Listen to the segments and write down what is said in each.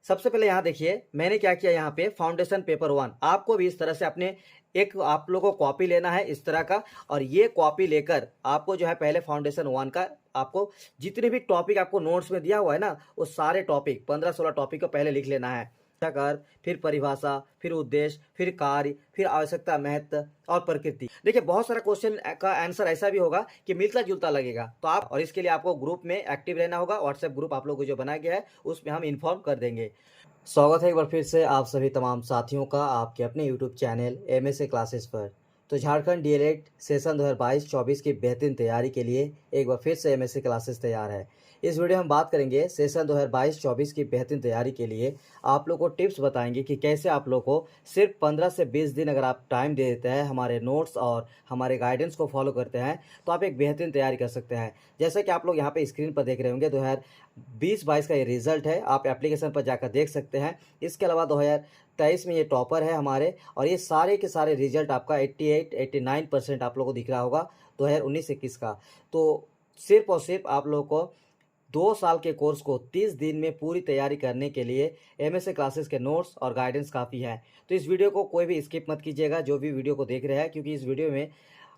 सबसे पहले यहाँ देखिए मैंने क्या किया, यहाँ पे फाउंडेशन पेपर 1 आपको भी इस तरह से अपने एक आप लोगों को कॉपी लेना है इस तरह का। और ये कॉपी लेकर आपको जो है पहले फाउंडेशन 1 का आपको जितने भी टॉपिक आपको नोट्स में दिया हुआ है ना, वो सारे टॉपिक 15-16 टॉपिक को पहले लिख लेना है। कर, फिर परिभाषा, फिर उद्देश्य, फिर कार्य, फिर आवश्यकता, महत्व और प्रकृति। देखिए बहुत सारा क्वेश्चन का आंसर ऐसा भी होगा कि मिलता जुलता लगेगा, तो आप और इसके लिए आपको ग्रुप में एक्टिव रहना होगा। व्हाट्सएप ग्रुप आप लोगों को जो बनाया गया है उसमें हम इन्फॉर्म कर देंगे। स्वागत है एक बार फिर से आप सभी तमाम साथियों का आपके अपने यूट्यूब चैनल एमएसए क्लासेस पर। तो झारखंड डीएलएड सेशन 2022-24 की बेहतरीन तैयारी के लिए एक बार फिर से एमएसए क्लासेस तैयार है। इस वीडियो में हम बात करेंगे सेशन 2022-24 की बेहतरीन तैयारी के लिए आप लोग को टिप्स बताएंगे कि कैसे आप लोग को सिर्फ 15 से 20 दिन अगर आप टाइम दे देते हैं, हमारे नोट्स और हमारे गाइडेंस को फॉलो करते हैं, तो आप एक बेहतरीन तैयारी कर सकते हैं। जैसा कि आप लोग यहाँ पे स्क्रीन पर देख रहे होंगे 2020-22 का ये रिजल्ट है, आप एप्लीकेशन पर जाकर देख सकते हैं। इसके अलावा 2023 में ये टॉपर है हमारे, और ये सारे के सारे रिजल्ट आपका 88-89% आप लोगों को दिख रहा होगा 2019-21 का। तो सिर्फ और सिर्फ आप लोगों को 2 साल के कोर्स को 30 दिन में पूरी तैयारी करने के लिए एमएसए क्लासेस के नोट्स और गाइडेंस काफ़ी है। तो इस वीडियो को कोई भी स्किप मत कीजिएगा जो भी वीडियो को देख रहे हैं, क्योंकि इस वीडियो में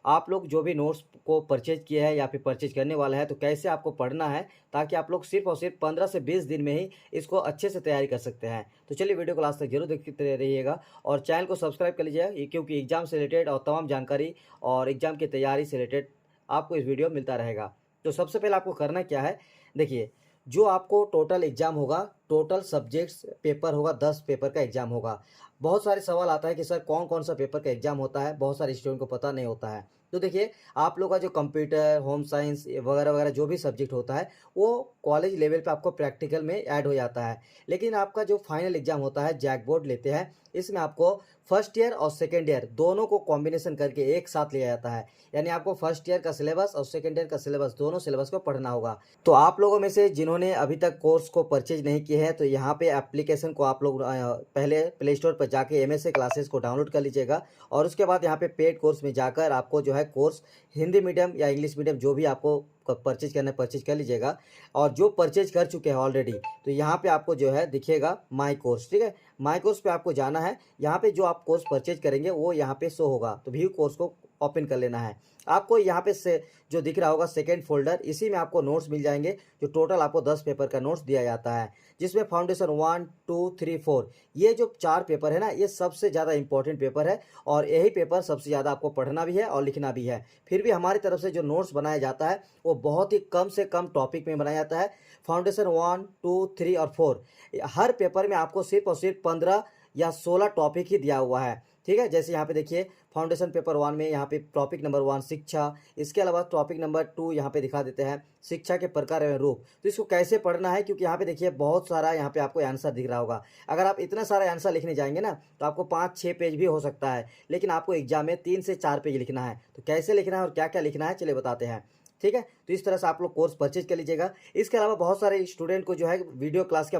आप लोग जो भी नोट्स को परचेज किया है या फिर परचेज करने वाला है, तो कैसे आपको पढ़ना है ताकि आप लोग सिर्फ और सिर्फ 15 से 20 दिन में ही इसको अच्छे से तैयारी कर सकते हैं। तो चलिए वीडियो को लास्ट तक जरूर देखते रहिएगा और चैनल को सब्सक्राइब कर लीजिएगा, क्योंकि एग्जाम से रिलेटेड और तमाम जानकारी और एग्जाम की तैयारी से रिलेटेड आपको इस वीडियो मिलता रहेगा। तो सबसे पहले आपको करना क्या है, देखिए जो आपको टोटल एग्जाम होगा, टोटल सब्जेक्ट्स पेपर होगा, 10 पेपर का एग्जाम होगा। बहुत सारे सवाल आता है कि सर कौन कौन सा पेपर का एग्जाम होता है, बहुत सारे स्टूडेंट को पता नहीं होता है। तो देखिए आप लोग का जो कंप्यूटर, होम साइंस वगैरह वगैरह जो भी सब्जेक्ट होता है वो कॉलेज लेवल पे आपको प्रैक्टिकल में ऐड हो जाता है। लेकिन आपका जो फाइनल एग्जाम होता है, जैक बोर्ड लेते हैं, इसमें आपको फर्स्ट ईयर और सेकेंड ईयर दोनों को कॉम्बिनेशन करके एक साथ लिया जाता है। यानी आपको फर्स्ट ईयर का सिलेबस और सेकेंड ईयर का सिलेबस, दोनों सिलेबस को पढ़ना होगा। तो आप लोगों में से जिन्होंने अभी तक कोर्स को परचेज नहीं किए हैं, तो यहाँ पे एप्लीकेशन को आप लोग पहले प्ले स्टोर पर जाके एमएसए क्लासेस को डाउनलोड कर लीजिएगा। और उसके बाद यहाँ पे पेड कोर्स में जाकर आपको जो है कोर्स हिंदी मीडियम या इंग्लिश मीडियम जो भी आपको परचेज करना है परचेज कर लीजिएगा। और जो परचेज कर चुके हैं ऑलरेडी, तो यहाँ पे आपको जो है दिखेगा माई कोर्स, ठीक है। माई कोर्स पे आपको जाना है, यहाँ पे जो आप कोर्स परचेज करेंगे वो यहाँ पे शो होगा, तो व्यू कोर्स को ओपन कर लेना है। आपको यहाँ पे से जो दिख रहा होगा सेकेंड फोल्डर, इसी में आपको नोट्स मिल जाएंगे, जो टोटल आपको 10 पेपर का नोट्स दिया जाता है, जिसमें फाउंडेशन 1, 2, 3, 4 ये जो 4 पेपर है ना, ये सबसे ज़्यादा इंपॉर्टेंट पेपर है। और यही पेपर सबसे ज़्यादा आपको पढ़ना भी है और लिखना भी है। फिर भी हमारी तरफ से जो नोट्स बनाया जाता है वो बहुत ही कम से कम टॉपिक में बनाया जाता है। फाउंडेशन 1, 2, 3 और 4 हर पेपर में आपको सिर्फ और सिर्फ 15 या 16 टॉपिक ही दिया हुआ है, ठीक है। जैसे यहाँ पे देखिए फाउंडेशन पेपर 1 में यहाँ पे टॉपिक नंबर 1 शिक्षा, इसके अलावा टॉपिक नंबर 2 यहाँ पे दिखा देते हैं शिक्षा के प्रकार एवं रूप। तो इसको कैसे पढ़ना है, क्योंकि यहाँ पे देखिए बहुत सारा यहाँ पे आपको आंसर दिख रहा होगा। अगर आप इतना सारा आंसर लिखने जाएंगे ना, तो आपको 5-6 पेज भी हो सकता है, लेकिन आपको एग्जाम में 3 से 4 पेज लिखना है। तो कैसे लिखना है और क्या क्या लिखना है चलिए बताते हैं, ठीक है। तो इस तरह से आप लोग कोर्स परचेज कर लीजिएगा। इसके अलावा बहुत सारे स्टूडेंट को जो है वीडियो क्लास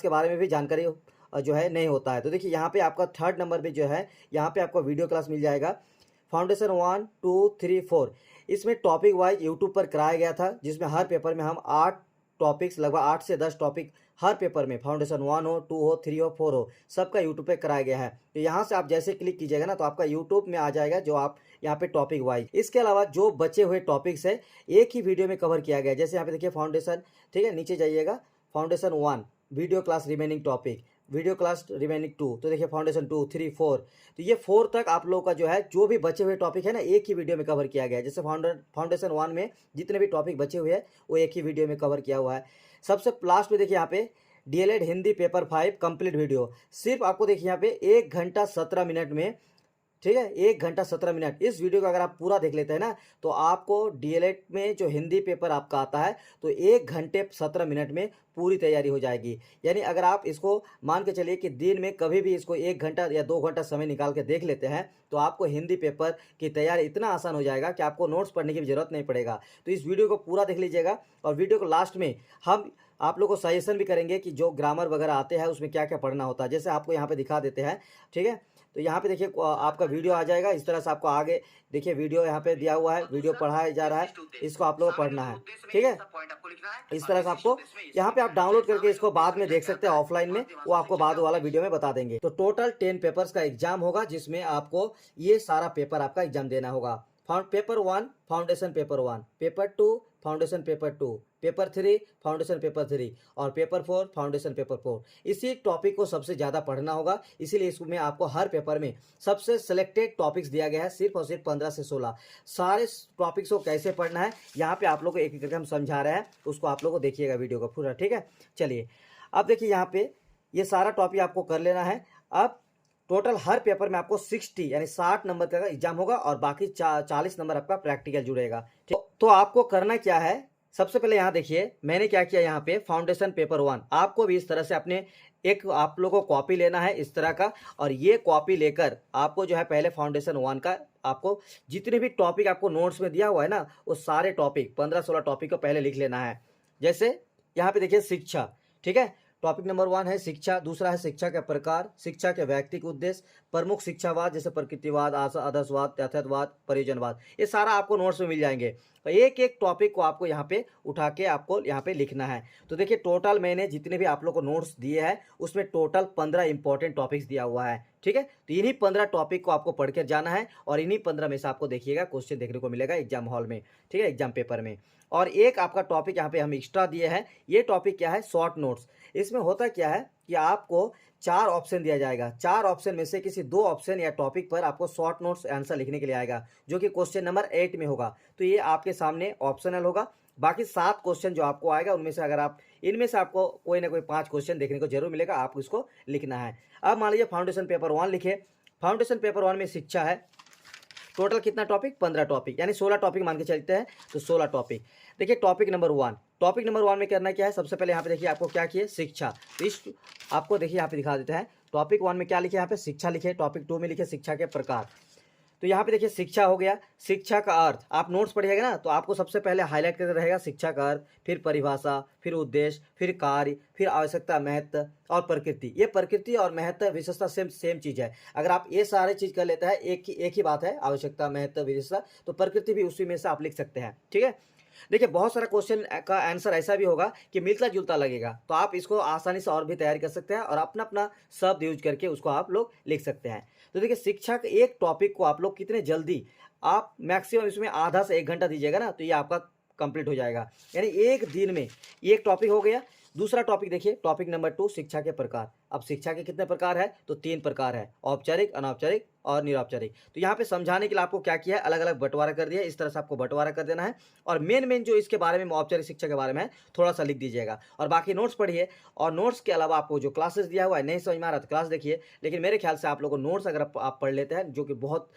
के बारे में भी जानकारी जो है नहीं होता है। तो देखिए यहाँ पे आपका 3rd नंबर पे जो है, यहाँ पे आपको वीडियो क्लास मिल जाएगा फाउंडेशन 1, 2, 3, 4। इसमें टॉपिक वाइज यूट्यूब पर कराया गया था, जिसमें हर पेपर में हम 8 टॉपिक्स, लगभग 8 से 10 टॉपिक हर पेपर में, फाउंडेशन 1 हो, 2 हो, 3 हो, 4 हो, सबका यूट्यूब पे कराया गया है। तो यहाँ से आप जैसे क्लिक कीजिएगा ना, तो आपका यूट्यूब में आ जाएगा जो आप यहाँ पे टॉपिक वाइज। इसके अलावा जो बचे हुए टॉपिक्स है एक ही वीडियो में कवर किया गया है। जैसे यहाँ पे देखिए फाउंडेशन, ठीक है, नीचे जाइएगा, foundation 1 video class remaining topic, video class remaining 2, तो देखिए फाउंडेशन 2, 3, 4, तो ये 4 तक आप लोगों का जो है जो भी बचे हुए टॉपिक है ना, एक ही वीडियो में कवर किया गया है। जैसे फाउंडेशन 1 में जितने भी टॉपिक बचे हुए हैं वो एक ही वीडियो में कवर किया हुआ है। सबसे लास्ट में देखिए यहाँ पे DElEd Hindi paper 5 complete video, सिर्फ आपको देखिए यहाँ पे 1 घंटा 17 मिनट में, ठीक है, 1 घंटा 17 मिनट। इस वीडियो को अगर आप पूरा देख लेते हैं ना, तो आपको डीएलएड में जो हिंदी पेपर आपका आता है, तो 1 घंटे 17 मिनट में पूरी तैयारी हो जाएगी। यानी अगर आप इसको मान के चलिए कि दिन में कभी भी इसको 1 घंटा या 2 घंटा समय निकाल के देख लेते हैं, तो आपको हिंदी पेपर की तैयारी इतना आसान हो जाएगा कि आपको नोट्स पढ़ने की भी जरूरत नहीं पड़ेगा। तो इस वीडियो को पूरा देख लीजिएगा, और वीडियो को लास्ट में हम आप लोग को सजेशन भी करेंगे कि जो ग्रामर वगैरह आते हैं उसमें क्या क्या पढ़ना होता है। जैसे आपको यहाँ पे दिखा देते हैं, ठीक है। तो यहाँ पे देखिए आपका वीडियो आ जाएगा, इस तरह से आपको आगे देखिए वीडियो यहाँ पे दिया हुआ है, वीडियो पढ़ाया जा रहा है, इसको आप लोगों को पढ़ना है, ठीक है। इस तरह से आपको यहाँ पे आप डाउनलोड करके इसको बाद में देख सकते हैं ऑफलाइन में, वो आपको बाद वाला वीडियो में बता देंगे। तो टोटल 10 पेपर्स का एग्जाम होगा, जिसमें आपको ये सारा पेपर आपका एग्जाम देना होगा। Paper 1 foundation paper 1, paper 2 foundation paper 2, paper 3 foundation paper 3 और पेपर 4 फाउंडेशन पेपर 4। इसी टॉपिक को सबसे ज़्यादा पढ़ना होगा, इसीलिए इसमें आपको हर पेपर में सबसे सिलेक्टेड टॉपिक्स दिया गया है, सिर्फ और सिर्फ 15 से 16। सारे टॉपिक्स को कैसे पढ़ना है यहाँ पे आप लोग को एक एक करके हम समझा रहे हैं, उसको आप लोग को देखिएगा वीडियो का पूरा, ठीक है। चलिए अब देखिए यहाँ पे ये सारा टॉपिक आपको कर लेना है। अब टोटल हर पेपर में आपको 60 यानी 60 नंबर का एग्जाम होगा और बाकी 40 नंबर आपका प्रैक्टिकल जुड़ेगा, ठीक। तो आपको करना क्या है, सबसे पहले यहाँ देखिए मैंने क्या किया, यहाँ पे फाउंडेशन पेपर 1 आपको भी इस तरह से अपने एक आप लोगों को कॉपी लेना है इस तरह का, और ये कॉपी लेकर आपको जो है पहले फाउंडेशन 1 का आपको जितने भी टॉपिक आपको नोट्स में दिया हुआ है ना, वो सारे टॉपिक 15-16 टॉपिक को पहले लिख लेना है। जैसे यहाँ पे देखिए शिक्षा, ठीक है। टॉपिक नंबर 1 है शिक्षा, दूसरा है शिक्षा के प्रकार, शिक्षा के व्यक्तिगत उद्देश्य, प्रमुख शिक्षावाद जैसे प्रकृतिवाद, आदर्शवाद, यथार्थवाद, परियोजनवाद, ये सारा आपको नोट्स में मिल जाएंगे। तो एक एक टॉपिक को आपको यहाँ पे उठा के आपको यहाँ पे लिखना है। तो देखिए टोटल मैंने जितने भी आप लोग को नोट्स दिए हैं उसमें टोटल 15 इंपॉर्टेंट टॉपिक्स दिया हुआ है, ठीक है। तो इन्हीं 15 टॉपिक को आपको पढ़ के जाना है और इन्हीं 15 में से आपको देखिएगा क्वेश्चन देखने को मिलेगा एग्जाम हॉल में, ठीक है, एग्जाम पेपर में। और एक आपका टॉपिक यहाँ पे हम एक्स्ट्रा दिए हैं, ये टॉपिक क्या है, शॉर्ट नोट्स। इसमें होता क्या है कि आपको 4 ऑप्शन दिया जाएगा, 4 ऑप्शन में से किसी 2 ऑप्शन या टॉपिक पर आपको शॉर्ट नोट्स आंसर लिखने के लिए आएगा, जो कि क्वेश्चन नंबर 8 में होगा। तो ये आपके सामने ऑप्शनल होगा। बाकी 7 क्वेश्चन जो आपको आएगा उनमें से अगर आप इनमें से आपको कोई ना कोई 5 क्वेश्चन देखने को जरूर मिलेगा, आपको इसको लिखना है। अब मान लीजिए फाउंडेशन पेपर 1 लिखे, फाउंडेशन पेपर 1 में शिक्षा है, टोटल कितना टॉपिक, 15 टॉपिक यानी 16 टॉपिक मान के चलते हैं, तो 16 टॉपिक। देखिए टॉपिक नंबर 1, टॉपिक नंबर 1 में करना क्या है, सबसे पहले यहाँ पे देखिए आपको क्या किए, शिक्षा। तो इस आपको देखिए यहाँ पे दिखा देते हैं, टॉपिक 1 में क्या लिखे, यहाँ पे शिक्षा लिखे, टॉपिक 2 में लिखे शिक्षा के प्रकार। तो यहाँ पे देखिए शिक्षा हो गया, शिक्षा का अर्थ आप नोट्स पढ़िएगा ना, तो आपको सबसे पहले हाईलाइट करके रहेगा शिक्षा का अर्थ, फिर परिभाषा, फिर उद्देश्य, फिर कार्य, फिर आवश्यकता, महत्व और प्रकृति। ये प्रकृति और महत्व विशेषता सेम चीज़ है। अगर आप ये सारे चीज़ कर लेते हैं, एक ही बात है, आवश्यकता, महत्व, विशेषता, तो प्रकृति भी उसी में से आप लिख सकते हैं, ठीक है। देखिए बहुत सारा क्वेश्चन का आंसर ऐसा भी होगा कि मिलता जुलता लगेगा, तो आप इसको आसानी से और भी तैयारी कर सकते हैं और अपना अपना शब्द यूज करके उसको आप लोग लिख सकते हैं। तो देखिए शिक्षा के एक टॉपिक को आप लोग कितने जल्दी, आप मैक्सिमम इसमें आधा से 1 घंटा दीजिएगा ना, तो ये आपका कंप्लीट हो जाएगा। यानी एक दिन में एक टॉपिक हो गया। दूसरा टॉपिक देखिए, टॉपिक नंबर 2 शिक्षा के प्रकार। अब शिक्षा के कितने प्रकार है, तो 3 प्रकार है, औपचारिक, अनौपचारिक और निरौपचारिक। तो यहाँ पे समझाने के लिए आपको क्या किया है, अलग अलग बंटवारा कर दिया, इस तरह से आपको बंटवारा कर देना है। और मेन जो इसके बारे में औपचारिक शिक्षा के बारे में है थोड़ा सा लिख दीजिएगा और बाकी नोट्स पढ़िए। और नोट्स के अलावा आपको जो क्लासेस दिया हुआ है, नहीं समझ में आ रहा तो क्लास देखिए, लेकिन मेरे ख्याल से आप लोगों को नोट्स अगर आप पढ़ लेते हैं, जो कि बहुत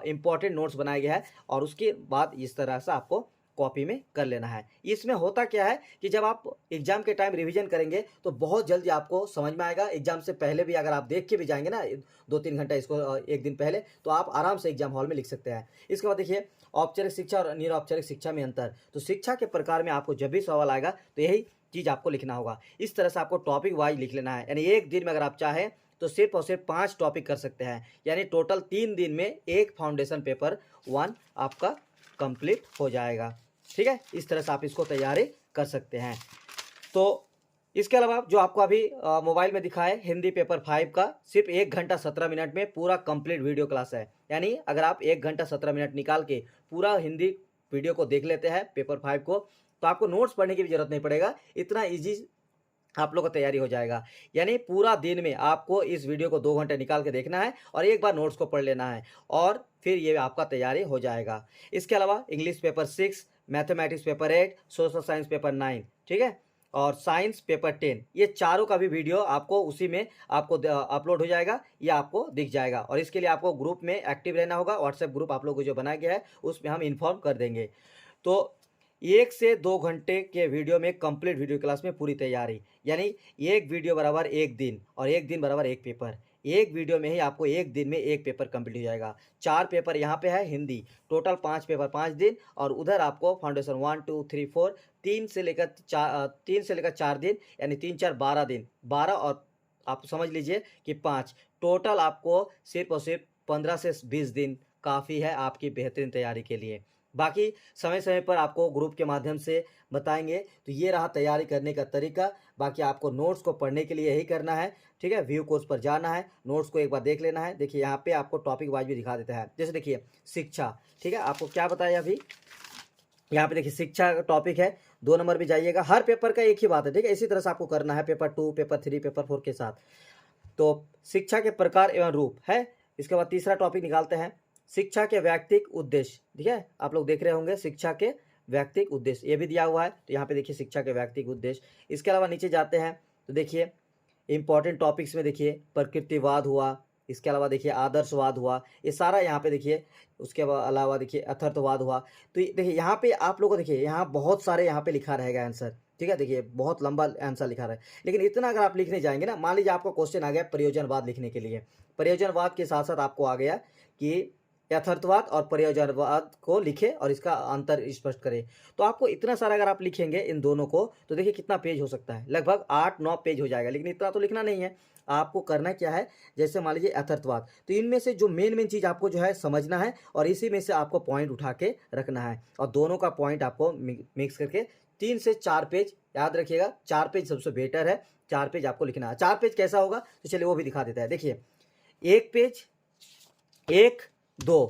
इंपॉर्टेंट नोट्स बनाया गया है, और उसके बाद इस तरह से आपको कॉपी में कर लेना है। इसमें होता क्या है कि जब आप एग्जाम के टाइम रिवीजन करेंगे तो बहुत जल्दी आपको समझ में आएगा। एग्जाम से पहले भी अगर आप देख के भी जाएंगे ना 2-3 घंटा इसको एक दिन पहले, तो आप आराम से एग्जाम हॉल में लिख सकते हैं। इसके बाद देखिए औपचारिक शिक्षा और निरौपचारिक शिक्षा में अंतर। तो शिक्षा के प्रकार में आपको जब भी सवाल आएगा तो यही चीज़ आपको लिखना होगा। इस तरह से आपको टॉपिक वाइज लिख लेना है। यानी एक दिन में अगर आप चाहें तो सिर्फ और सिर्फ 5 टॉपिक कर सकते हैं, यानी टोटल 3 दिन में एक फाउंडेशन पेपर 1 आपका कंप्लीट हो जाएगा, ठीक है। इस तरह से आप इसको तैयारी कर सकते हैं। तो इसके अलावा जो आपको अभी मोबाइल में दिखा है हिंदी पेपर 5 का, सिर्फ 1 घंटा 17 मिनट में पूरा कंप्लीट वीडियो क्लास है। यानी अगर आप 1 घंटा 17 मिनट निकाल के पूरा हिंदी वीडियो को देख लेते हैं पेपर 5 को, तो आपको नोट्स पढ़ने की भी जरूरत नहीं पड़ेगा, इतना ईजी आप लोग का तैयारी हो जाएगा। यानी पूरा दिन में आपको इस वीडियो को 2 घंटे निकाल के देखना है और एक बार नोट्स को पढ़ लेना है और फिर ये आपका तैयारी हो जाएगा। इसके अलावा English paper 6, mathematics paper 8, social science paper 9, ठीक है, और साइंस पेपर 10, ये चारों का भी वीडियो आपको उसी में आपको अपलोड हो जाएगा, ये आपको दिख जाएगा। और इसके लिए आपको ग्रुप में एक्टिव रहना होगा। व्हाट्सएप ग्रुप आप लोगों को जो बनाया गया है उसमें हम इन्फॉर्म कर देंगे। तो 1 से 2 घंटे के वीडियो में कंप्लीट वीडियो क्लास में पूरी तैयारी, यानी एक वीडियो बराबर एक दिन और एक दिन बराबर एक पेपर। एक वीडियो में ही आपको एक दिन में एक पेपर कंप्लीट हो जाएगा। 4 पेपर यहाँ पे है हिंदी, टोटल 5 पेपर 5 दिन, और उधर आपको फाउंडेशन 1 2 3 4 3 से लेकर 4 दिन, यानी 3 4 12 दिन, 12 और आप समझ लीजिए कि 5, टोटल आपको सिर्फ और सिर्फ 15 से 20 दिन काफ़ी है आपकी बेहतरीन तैयारी के लिए। बाकी समय समय पर आपको ग्रुप के माध्यम से बताएंगे। तो ये रहा तैयारी करने का तरीका। बाकी आपको नोट्स को पढ़ने के लिए यही करना है, ठीक है। व्यू कोर्स पर जाना है, नोट्स को एक बार देख लेना है। देखिए यहाँ पे आपको टॉपिक वाइज भी दिखा देता है। जैसे देखिए शिक्षा, ठीक है, आपको क्या बताया अभी, यहाँ पे देखिए शिक्षा का टॉपिक है, 2 नंबर भी जाइएगा। हर पेपर का एक ही बात है, ठीक है। इसी तरह से आपको करना है पेपर 2, पेपर 3, पेपर 4 के साथ। तो शिक्षा के प्रकार एवं रूप है। इसके बाद तीसरा टॉपिक निकालते हैं, शिक्षा के व्यक्तिक उद्देश्य, ठीक है। आप लोग देख रहे होंगे शिक्षा के व्यक्तिक उद्देश्य, ये भी दिया हुआ है। तो यहाँ पे देखिए शिक्षा के व्यक्तिक उद्देश्य। इसके अलावा नीचे जाते हैं तो देखिए इंपॉर्टेंट टॉपिक्स में देखिए प्रकृतिवाद हुआ, इसके अलावा देखिए आदर्शवाद हुआ, ये सारा यहाँ पे देखिए। उसके अलावा देखिए अथर्ववाद हुआ। तो देखिए यहाँ पे आप लोगों को देखिए यहाँ बहुत सारे यहाँ पे लिखा रहेगा आंसर, ठीक है। देखिए बहुत लंबा आंसर लिखा रहा है, लेकिन इतना अगर आप लिखने जाएंगे ना, मान लीजिए आपको क्वेश्चन आ गया प्रयोजनवाद लिखने के लिए, प्रयोजनवाद के साथ साथ आपको आ गया कि यथार्थवाद और प्रयोजनवाद को लिखे और इसका अंतर स्पष्ट करें। तो आपको इतना सारा अगर आप लिखेंगे इन दोनों को, तो देखिए कितना पेज हो सकता है, लगभग 8-9 पेज हो जाएगा। लेकिन इतना तो लिखना नहीं है, आपको करना क्या है, जैसे मान लीजिए यथार्थवाद, तो इनमें से जो मेन चीज़ आपको जो है समझना है, और इसी में से आपको पॉइंट उठा के रखना है, और दोनों का पॉइंट आपको मिक्स करके 3 से 4 पेज, याद रखिएगा 4 पेज सबसे बेटर है, 4 पेज आपको लिखना है। 4 पेज कैसा होगा, तो चलिए वो भी दिखा देता है। देखिए 1 पेज, 1 2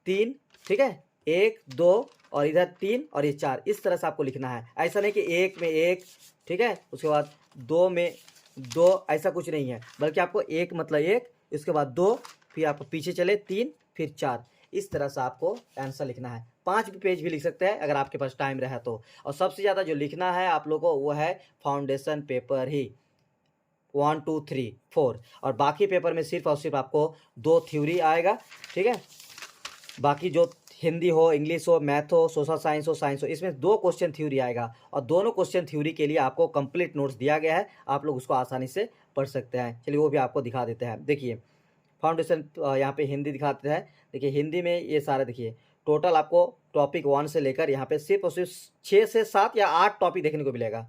3, ठीक है, 1 2 और इधर 3 और ये 4, इस तरह से आपको लिखना है। ऐसा नहीं कि 1 में 1, ठीक है, उसके बाद 2 में 2, ऐसा कुछ नहीं है, बल्कि आपको 1 मतलब 1, इसके बाद 2, फिर आप पीछे चले 3, फिर 4, इस तरह से आपको आंसर लिखना है। 5 पेज भी लिख सकते हैं अगर आपके पास टाइम रहा तो। और सबसे ज़्यादा जो लिखना है आप लोगों को वो है फाउंडेशन पेपर ही, 1 2 3 4, और बाकी पेपर में सिर्फ और सिर्फ आपको 2 थ्योरी आएगा, ठीक है। बाकी जो हिंदी हो, इंग्लिश हो, मैथ हो, सोशल साइंस हो, साइंस हो, इसमें 2 क्वेश्चन थ्योरी आएगा, और दोनों क्वेश्चन थ्योरी के लिए आपको कंप्लीट नोट्स दिया गया है, आप लोग उसको आसानी से पढ़ सकते हैं। चलिए वो भी आपको दिखा देते हैं। देखिए फाउंडेशन यहाँ पे हिंदी दिखाते हैं। देखिए हिंदी में ये सारे देखिए टोटल आपको टॉपिक 1 से लेकर यहाँ पे सिर्फ और सिर्फ 6 से 7 या 8 टॉपिक देखने को मिलेगा।